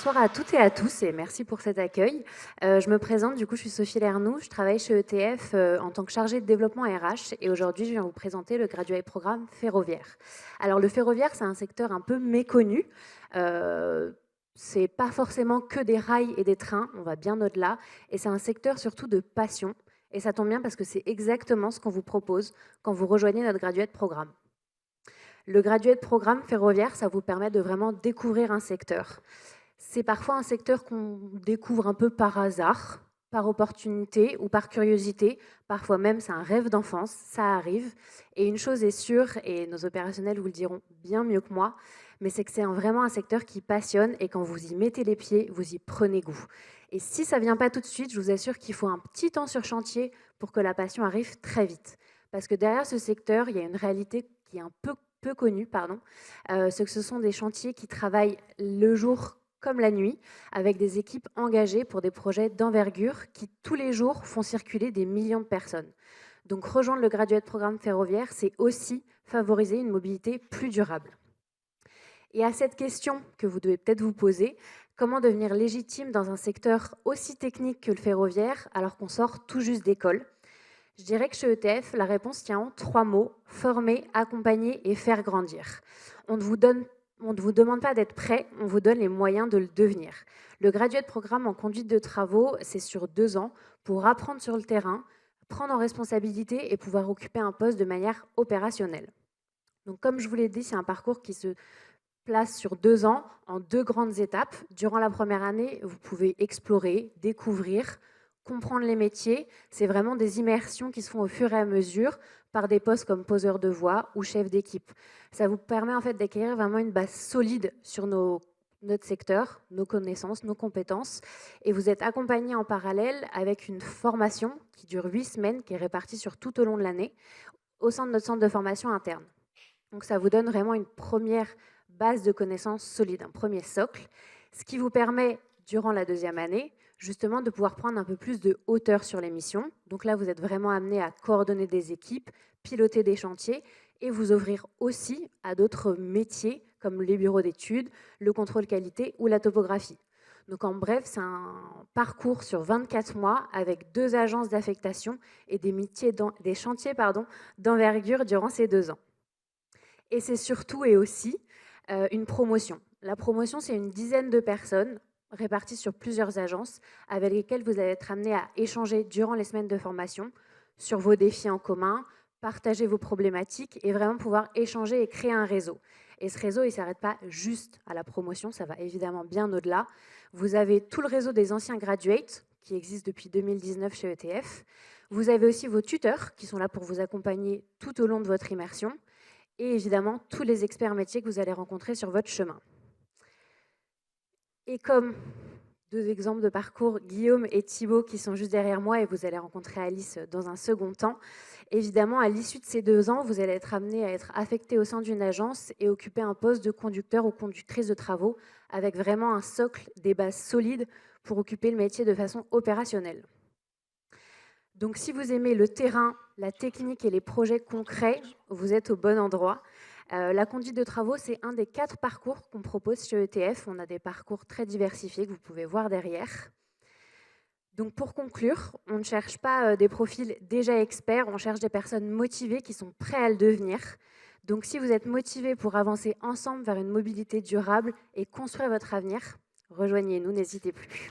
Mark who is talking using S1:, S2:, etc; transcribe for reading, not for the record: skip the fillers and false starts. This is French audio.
S1: Bonsoir à toutes et à tous et merci pour cet accueil. Je me présente, du coup, je suis Sophie Lernoux, je travaille chez ETF en tant que chargée de développement RH et aujourd'hui, je viens vous présenter le Graduate Programme ferroviaire. Alors, le ferroviaire, c'est un secteur un peu méconnu. C'est pas forcément que des rails et des trains, on va bien au-delà, et c'est un secteur surtout de passion. Et ça tombe bien parce que c'est exactement ce qu'on vous propose quand vous rejoignez notre Graduate Programme. Le Graduate Programme ferroviaire, ça vous permet de vraiment découvrir un secteur. C'est parfois un secteur qu'on découvre un peu par hasard, par opportunité ou par curiosité. Parfois même, c'est un rêve d'enfance, ça arrive. Et une chose est sûre, et nos opérationnels vous le diront bien mieux que moi, mais c'est que c'est vraiment un secteur qui passionne et quand vous y mettez les pieds, vous y prenez goût. Et si ça ne vient pas tout de suite, je vous assure qu'il faut un petit temps sur chantier pour que la passion arrive très vite. Parce que derrière ce secteur, il y a une réalité qui est un peu connue, c'est que ce sont des chantiers qui travaillent le jour comme la nuit, avec des équipes engagées pour des projets d'envergure qui, tous les jours, font circuler des millions de personnes. Donc, rejoindre le Graduate Programme ferroviaire, c'est aussi favoriser une mobilité plus durable. Et à cette question que vous devez peut-être vous poser, comment devenir légitime dans un secteur aussi technique que le ferroviaire alors qu'on sort tout juste d'école? Je dirais que chez ETF, la réponse tient en 3 mots: former, accompagner et faire grandir. On ne vous demande pas d'être prêt, on vous donne les moyens de le devenir. Le Graduate Programme en conduite de travaux, c'est sur 2 ans pour apprendre sur le terrain, prendre en responsabilité et pouvoir occuper un poste de manière opérationnelle. Donc, comme je vous l'ai dit, c'est un parcours qui se place sur 2 ans en 2 grandes étapes. Durant la première année, vous pouvez explorer, découvrir, comprendre les métiers. C'est vraiment des immersions qui se font au fur et à mesure par des postes comme poseur de voix ou chef d'équipe. Ça vous permet en fait d'acquérir vraiment une base solide sur notre secteur, nos connaissances, nos compétences. Et vous êtes accompagné en parallèle avec une formation qui dure 8 semaines, qui est répartie sur tout au long de l'année, au sein de notre centre de formation interne. Donc ça vous donne vraiment une première base de connaissances solide, un premier socle, ce qui vous permet, durant la 2e année, justement de pouvoir prendre un peu plus de hauteur sur les missions. Donc là, vous êtes vraiment amené à coordonner des équipes, piloter des chantiers et vous ouvrir aussi à d'autres métiers comme les bureaux d'études, le contrôle qualité ou la topographie. Donc en bref, c'est un parcours sur 24 mois avec 2 agences d'affectation et des chantiers d'envergure durant ces 2 ans. Et c'est surtout et aussi une promotion. La promotion, c'est une dizaine de personnes réparties sur plusieurs agences avec lesquelles vous allez être amené à échanger durant les semaines de formation sur vos défis en commun, partager vos problématiques et vraiment pouvoir échanger et créer un réseau. Et ce réseau, il ne s'arrête pas juste à la promotion, ça va évidemment bien au-delà. Vous avez tout le réseau des anciens graduates qui existe depuis 2019 chez ETF. Vous avez aussi vos tuteurs qui sont là pour vous accompagner tout au long de votre immersion et évidemment tous les experts métiers que vous allez rencontrer sur votre chemin. Et comme 2 exemples de parcours, Guillaume et Thibaut qui sont juste derrière moi et vous allez rencontrer Alice dans un second temps, évidemment à l'issue de ces 2 ans, vous allez être amené à être affecté au sein d'une agence et occuper un poste de conducteur ou conductrice de travaux avec vraiment un socle, des bases solides pour occuper le métier de façon opérationnelle. Donc si vous aimez le terrain, la technique et les projets concrets, vous êtes au bon endroit. La conduite de travaux, c'est un des 4 parcours qu'on propose chez ETF. On a des parcours très diversifiés que vous pouvez voir derrière. Donc pour conclure, on ne cherche pas des profils déjà experts, on cherche des personnes motivées qui sont prêtes à le devenir. Donc si vous êtes motivés pour avancer ensemble vers une mobilité durable et construire votre avenir, rejoignez-nous, n'hésitez plus.